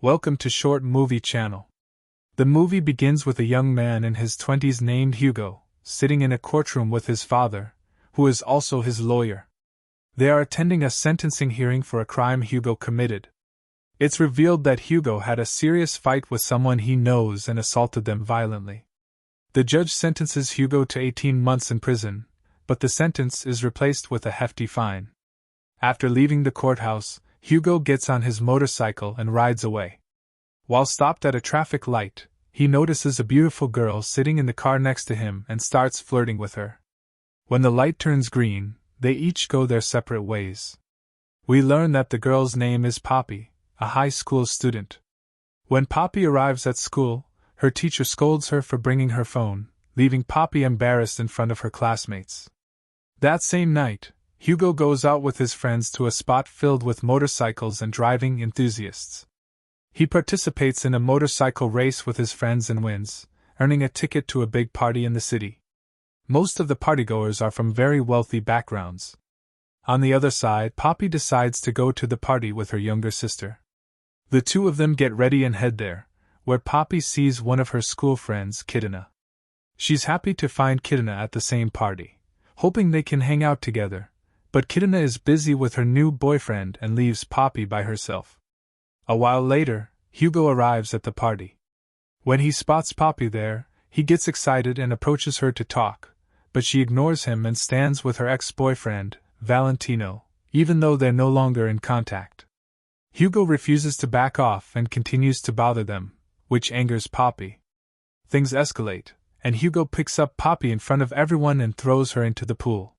Welcome to Short Movie Channel. The movie begins with a young man in his 20s named Hugo, sitting in a courtroom with his father, who is also his lawyer. They are attending a sentencing hearing for a crime Hugo committed. It's revealed that Hugo had a serious fight with someone he knows and assaulted them violently. The judge sentences Hugo to 18 months in prison, but the sentence is replaced with a hefty fine. After leaving the courthouse, Hugo gets on his motorcycle and rides away. While stopped at a traffic light, he notices a beautiful girl sitting in the car next to him and starts flirting with her. When the light turns green, they each go their separate ways. We learn that the girl's name is Poppy, a high school student. When Poppy arrives at school, her teacher scolds her for bringing her phone, leaving Poppy embarrassed in front of her classmates. That same night, Hugo goes out with his friends to a spot filled with motorcycles and driving enthusiasts. He participates in a motorcycle race with his friends and wins, earning a ticket to a big party in the city. Most of the partygoers are from very wealthy backgrounds. On the other side, Poppy decides to go to the party with her younger sister. The two of them get ready and head there, where Poppy sees one of her school friends, Kitana. She's happy to find Kitana at the same party, hoping they can hang out together. But Kitana is busy with her new boyfriend and leaves Poppy by herself. A while later, Hugo arrives at the party. When he spots Poppy there, he gets excited and approaches her to talk, but she ignores him and stands with her ex-boyfriend, Valentino, even though they're no longer in contact. Hugo refuses to back off and continues to bother them, which angers Poppy. Things escalate, and Hugo picks up Poppy in front of everyone and throws her into the pool.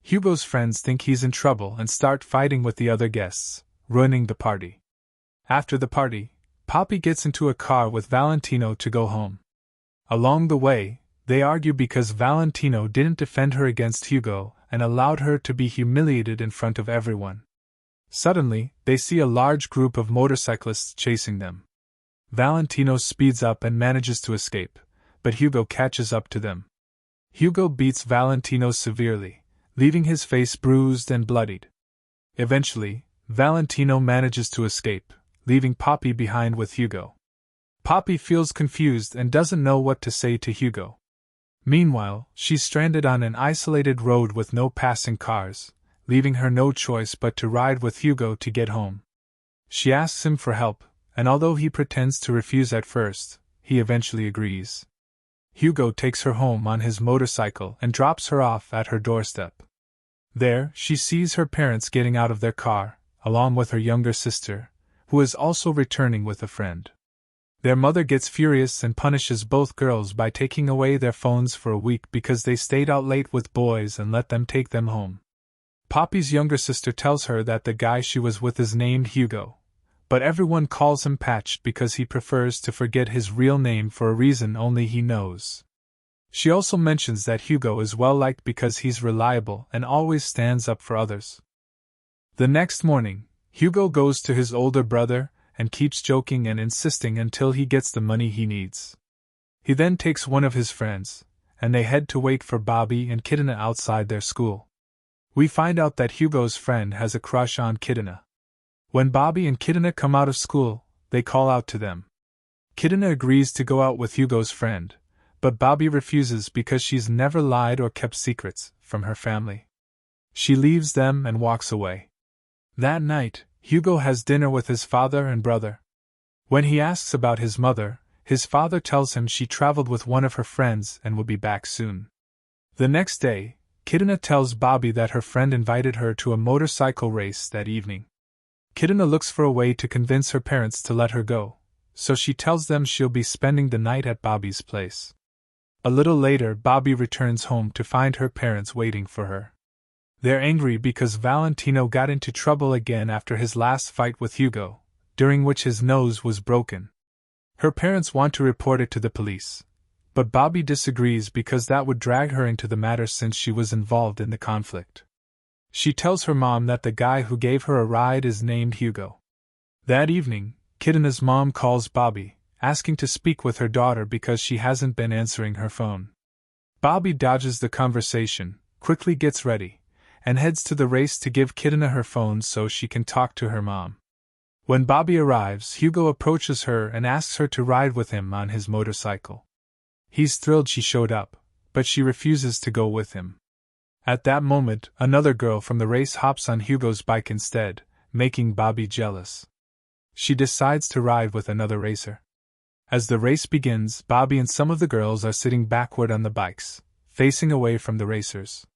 Hugo's friends think he's in trouble and start fighting with the other guests, ruining the party. After the party, Poppy gets into a car with Valentino to go home. Along the way, they argue because Valentino didn't defend her against Hugo and allowed her to be humiliated in front of everyone. Suddenly, they see a large group of motorcyclists chasing them. Valentino speeds up and manages to escape, but Hugo catches up to them. Hugo beats Valentino severely, leaving his face bruised and bloodied. Eventually, Valentino manages to escape, leaving Poppy behind with Hugo. Poppy feels confused and doesn't know what to say to Hugo. Meanwhile, she's stranded on an isolated road with no passing cars, leaving her no choice but to ride with Hugo to get home. She asks him for help, and although he pretends to refuse at first, he eventually agrees. Hugo takes her home on his motorcycle and drops her off at her doorstep. There, she sees her parents getting out of their car, along with her younger sister, who is also returning with a friend. Their mother gets furious and punishes both girls by taking away their phones for a week because they stayed out late with boys and let them take them home. Poppy's younger sister tells her that the guy she was with is named Hugo, but everyone calls him Patch because he prefers to forget his real name for a reason only he knows. She also mentions that Hugo is well liked because he's reliable and always stands up for others. The next morning, Hugo goes to his older brother and keeps joking and insisting until he gets the money he needs. He then takes one of his friends, and they head to wait for Bobby and Kitana outside their school. We find out that Hugo's friend has a crush on Kitana. When Bobby and Kitana come out of school, they call out to them. Kitana agrees to go out with Hugo's friend, but Bobby refuses because she's never lied or kept secrets from her family. She leaves them and walks away. That night, Hugo has dinner with his father and brother. When he asks about his mother, his father tells him she traveled with one of her friends and will be back soon. The next day, Kitana tells Bobby that her friend invited her to a motorcycle race that evening. Kitana looks for a way to convince her parents to let her go, so she tells them she'll be spending the night at Bobby's place. A little later, Bobby returns home to find her parents waiting for her. They're angry because Valentino got into trouble again after his last fight with Hugo, during which his nose was broken. Her parents want to report it to the police, but Bobby disagrees because that would drag her into the matter since she was involved in the conflict. She tells her mom that the guy who gave her a ride is named Hugo. That evening, Kitana's mom calls Bobby, asking to speak with her daughter because she hasn't been answering her phone. Bobby dodges the conversation, quickly gets ready, and heads to the race to give Kitana her phone so she can talk to her mom. When Bobby arrives, Hugo approaches her and asks her to ride with him on his motorcycle. He's thrilled she showed up, but she refuses to go with him. At that moment, another girl from the race hops on Hugo's bike instead, making Bobby jealous. She decides to ride with another racer. As the race begins, Bobby and some of the girls are sitting backward on the bikes, facing away from the racers.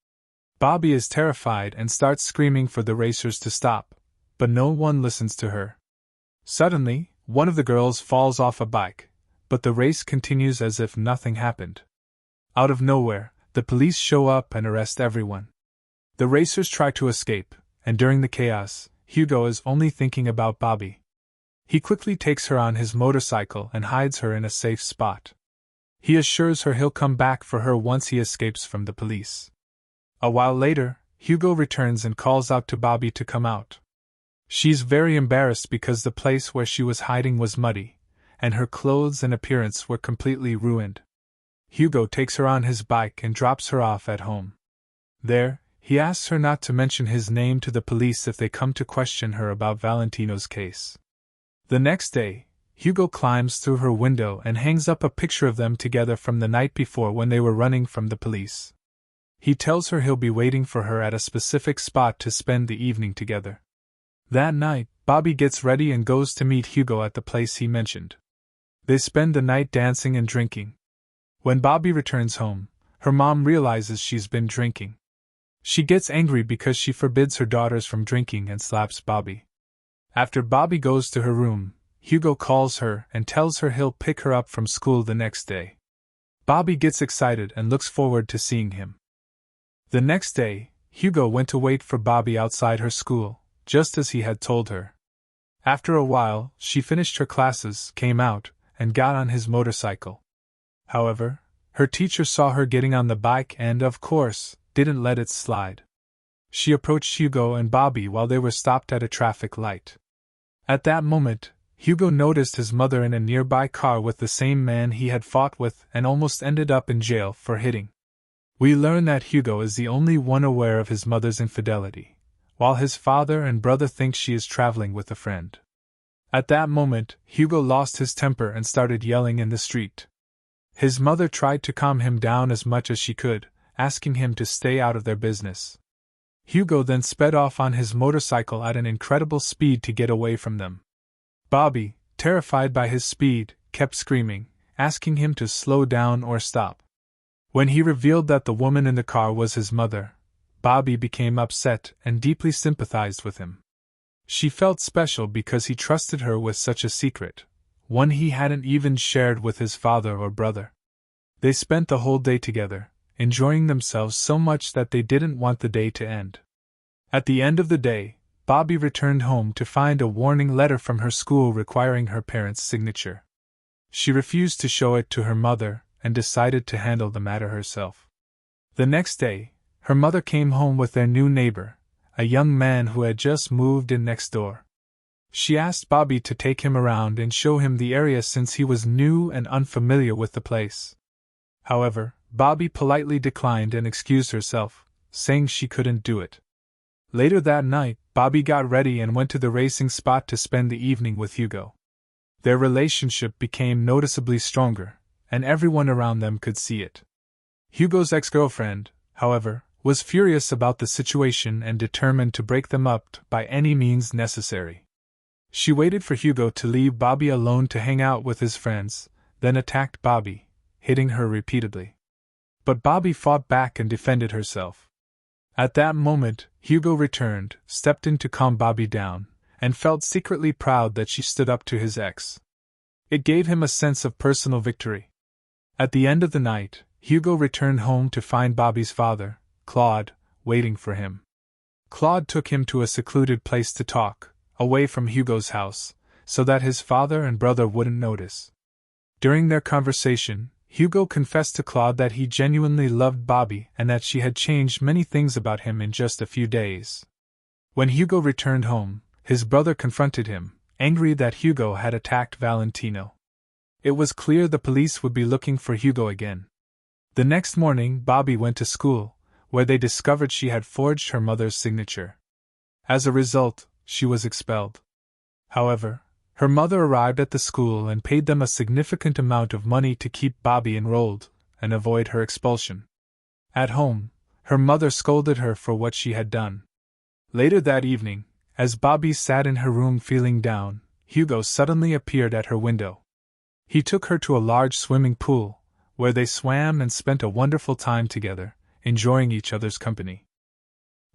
Bobby is terrified and starts screaming for the racers to stop, but no one listens to her. Suddenly, one of the girls falls off a bike, but the race continues as if nothing happened. Out of nowhere, the police show up and arrest everyone. The racers try to escape, and during the chaos, Hugo is only thinking about Bobby. He quickly takes her on his motorcycle and hides her in a safe spot. He assures her he'll come back for her once he escapes from the police. A while later, Hugo returns and calls out to Bobby to come out. She's very embarrassed because the place where she was hiding was muddy, and her clothes and appearance were completely ruined. Hugo takes her on his bike and drops her off at home. There, he asks her not to mention his name to the police if they come to question her about Valentino's case. The next day, Hugo climbs through her window and hangs up a picture of them together from the night before when they were running from the police. He tells her he'll be waiting for her at a specific spot to spend the evening together. That night, Bobby gets ready and goes to meet Hugo at the place he mentioned. They spend the night dancing and drinking. When Bobby returns home, her mom realizes she's been drinking. She gets angry because she forbids her daughters from drinking and slaps Bobby. After Bobby goes to her room, Hugo calls her and tells her he'll pick her up from school the next day. Bobby gets excited and looks forward to seeing him. The next day, Hugo went to wait for Bobby outside her school, just as he had told her. After a while, she finished her classes, came out, and got on his motorcycle. However, her teacher saw her getting on the bike and, of course, didn't let it slide. She approached Hugo and Bobby while they were stopped at a traffic light. At that moment, Hugo noticed his mother in a nearby car with the same man he had fought with and almost ended up in jail for hitting. We learn that Hugo is the only one aware of his mother's infidelity, while his father and brother think she is traveling with a friend. At that moment, Hugo lost his temper and started yelling in the street. His mother tried to calm him down as much as she could, asking him to stay out of their business. Hugo then sped off on his motorcycle at an incredible speed to get away from them. Bobby, terrified by his speed, kept screaming, asking him to slow down or stop. When he revealed that the woman in the car was his mother, Bobby became upset and deeply sympathized with him. She felt special because he trusted her with such a secret, one he hadn't even shared with his father or brother. They spent the whole day together, enjoying themselves so much that they didn't want the day to end. At the end of the day, Bobby returned home to find a warning letter from her school requiring her parents' signature. She refused to show it to her mother and decided to handle the matter herself. The next day, her mother came home with their new neighbor, a young man who had just moved in next door. She asked Bobby to take him around and show him the area since he was new and unfamiliar with the place. However, Bobby politely declined and excused herself, saying she couldn't do it. Later that night, Bobby got ready and went to the racing spot to spend the evening with Hugo. Their relationship became noticeably stronger, and everyone around them could see it. Hugo's ex-girlfriend, however, was furious about the situation and determined to break them up by any means necessary. She waited for Hugo to leave Bobby alone to hang out with his friends, then attacked Bobby, hitting her repeatedly. But Bobby fought back and defended herself. At that moment, Hugo returned, stepped in to calm Bobby down, and felt secretly proud that she stood up to his ex. It gave him a sense of personal victory. At the end of the night, Hugo returned home to find Bobby's father, Claude, waiting for him. Claude took him to a secluded place to talk, away from Hugo's house, so that his father and brother wouldn't notice. During their conversation, Hugo confessed to Claude that he genuinely loved Bobby and that she had changed many things about him in just a few days. When Hugo returned home, his brother confronted him, angry that Hugo had attacked Valentino. It was clear the police would be looking for Hugo again. The next morning, Bobby went to school, where they discovered she had forged her mother's signature. As a result, she was expelled. However, her mother arrived at the school and paid them a significant amount of money to keep Bobby enrolled and avoid her expulsion. At home, her mother scolded her for what she had done. Later that evening, as Bobby sat in her room feeling down, Hugo suddenly appeared at her window. He took her to a large swimming pool, where they swam and spent a wonderful time together, enjoying each other's company.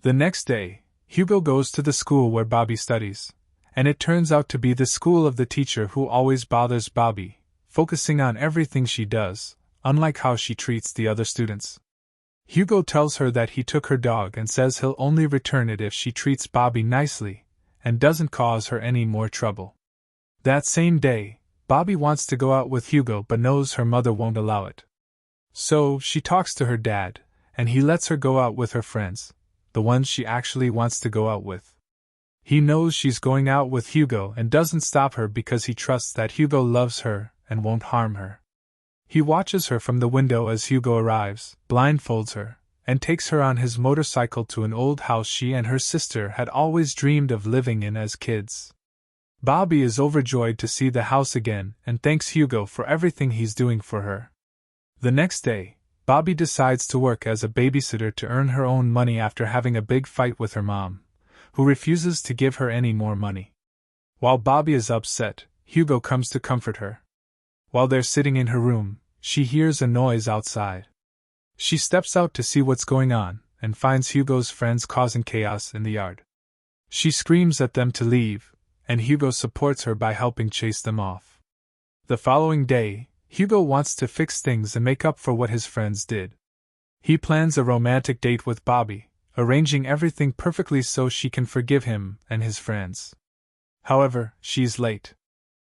The next day, Hugo goes to the school where Bobby studies, and it turns out to be the school of the teacher who always bothers Bobby, focusing on everything she does, unlike how she treats the other students. Hugo tells her that he took her dog and says he'll only return it if she treats Bobby nicely and doesn't cause her any more trouble. That same day, Bobby wants to go out with Hugo but knows her mother won't allow it. So, she talks to her dad, and he lets her go out with her friends, the ones she actually wants to go out with. He knows she's going out with Hugo and doesn't stop her because he trusts that Hugo loves her and won't harm her. He watches her from the window as Hugo arrives, blindfolds her, and takes her on his motorcycle to an old house she and her sister had always dreamed of living in as kids. Bobby is overjoyed to see the house again and thanks Hugo for everything he's doing for her. The next day, Bobby decides to work as a babysitter to earn her own money after having a big fight with her mom, who refuses to give her any more money. While Bobby is upset, Hugo comes to comfort her. While they're sitting in her room, she hears a noise outside. She steps out to see what's going on and finds Hugo's friends causing chaos in the yard. She screams at them to leave, and Hugo supports her by helping chase them off. The following day, Hugo wants to fix things and make up for what his friends did. He plans a romantic date with Bobby, arranging everything perfectly so she can forgive him and his friends. However, she's late.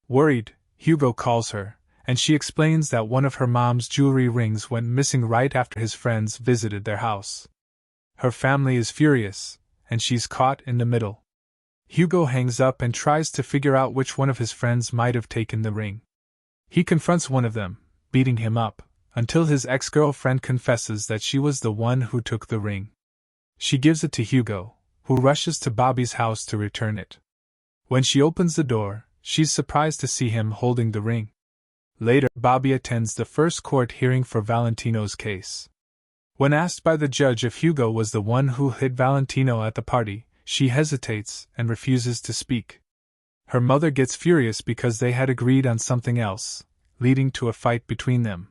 Worried, Hugo calls her, and she explains that one of her mom's jewelry rings went missing right after his friends visited their house. Her family is furious, and she's caught in the middle. Hugo hangs up and tries to figure out which one of his friends might have taken the ring. He confronts one of them, beating him up, until his ex-girlfriend confesses that she was the one who took the ring. She gives it to Hugo, who rushes to Bobby's house to return it. When she opens the door, she's surprised to see him holding the ring. Later, Bobby attends the first court hearing for Valentino's case. When asked by the judge if Hugo was the one who hit Valentino at the party, she hesitates and refuses to speak. Her mother gets furious because they had agreed on something else, leading to a fight between them.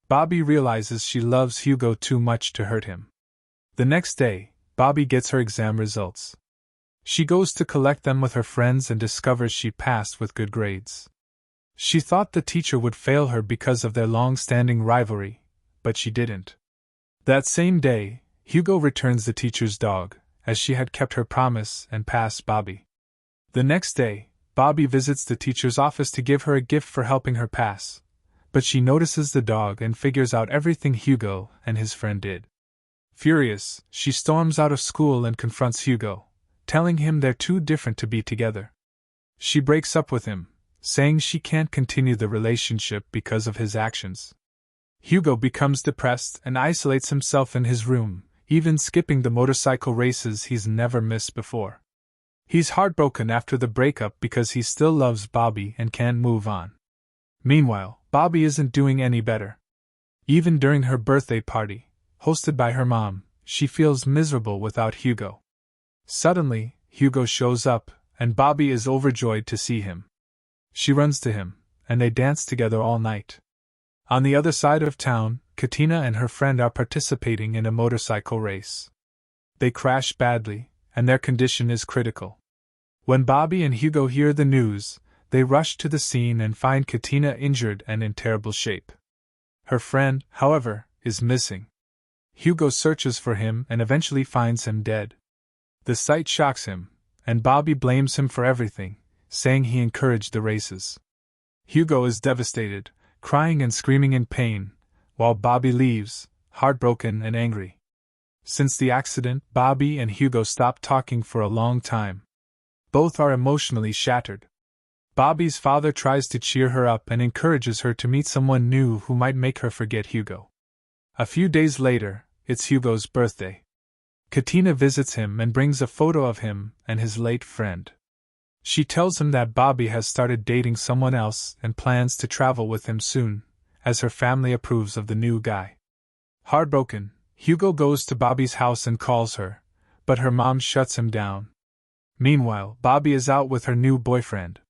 Bobby realizes she loves Hugo too much to hurt him. The next day, Bobby gets her exam results. She goes to collect them with her friends and discovers she passed with good grades. She thought the teacher would fail her because of their long-standing rivalry, but she didn't. That same day, Hugo returns the teacher's dog, as she had kept her promise and passed Bobby. The next day, Bobby visits the teacher's office to give her a gift for helping her pass, but she notices the dog and figures out everything Hugo and his friend did. Furious, she storms out of school and confronts Hugo, telling him they're too different to be together. She breaks up with him, saying she can't continue the relationship because of his actions. Hugo becomes depressed and isolates himself in his room, even skipping the motorcycle races he's never missed before. He's heartbroken after the breakup because he still loves Bobby and can't move on. Meanwhile, Bobby isn't doing any better. Even during her birthday party, hosted by her mom, she feels miserable without Hugo. Suddenly, Hugo shows up, and Bobby is overjoyed to see him. She runs to him, and they dance together all night. On the other side of town, Katina and her friend are participating in a motorcycle race. They crash badly, and their condition is critical. When Bobby and Hugo hear the news, they rush to the scene and find Katina injured and in terrible shape. Her friend, however, is missing. Hugo searches for him and eventually finds him dead. The sight shocks him, and Bobby blames him for everything, saying he encouraged the races. Hugo is devastated, crying and screaming in pain, while Bobby leaves, heartbroken and angry. Since the accident, Bobby and Hugo stopped talking for a long time. Both are emotionally shattered. Bobby's father tries to cheer her up and encourages her to meet someone new who might make her forget Hugo. A few days later, it's Hugo's birthday. Katina visits him and brings a photo of him and his late friend. She tells him that Bobby has started dating someone else and plans to travel with him soon, as her family approves of the new guy. Heartbroken, Hugo goes to Bobby's house and calls her, but her mom shuts him down. Meanwhile, Bobby is out with her new boyfriend.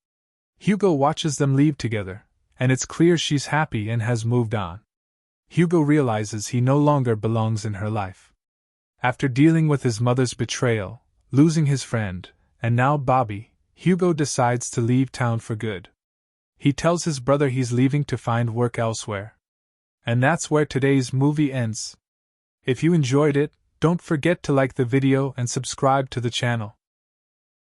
Hugo watches them leave together, and it's clear she's happy and has moved on. Hugo realizes he no longer belongs in her life. After dealing with his mother's betrayal, losing his friend, and now Bobby, Hugo decides to leave town for good. He tells his brother he's leaving to find work elsewhere. And that's where today's movie ends. If you enjoyed it, don't forget to like the video and subscribe to the channel.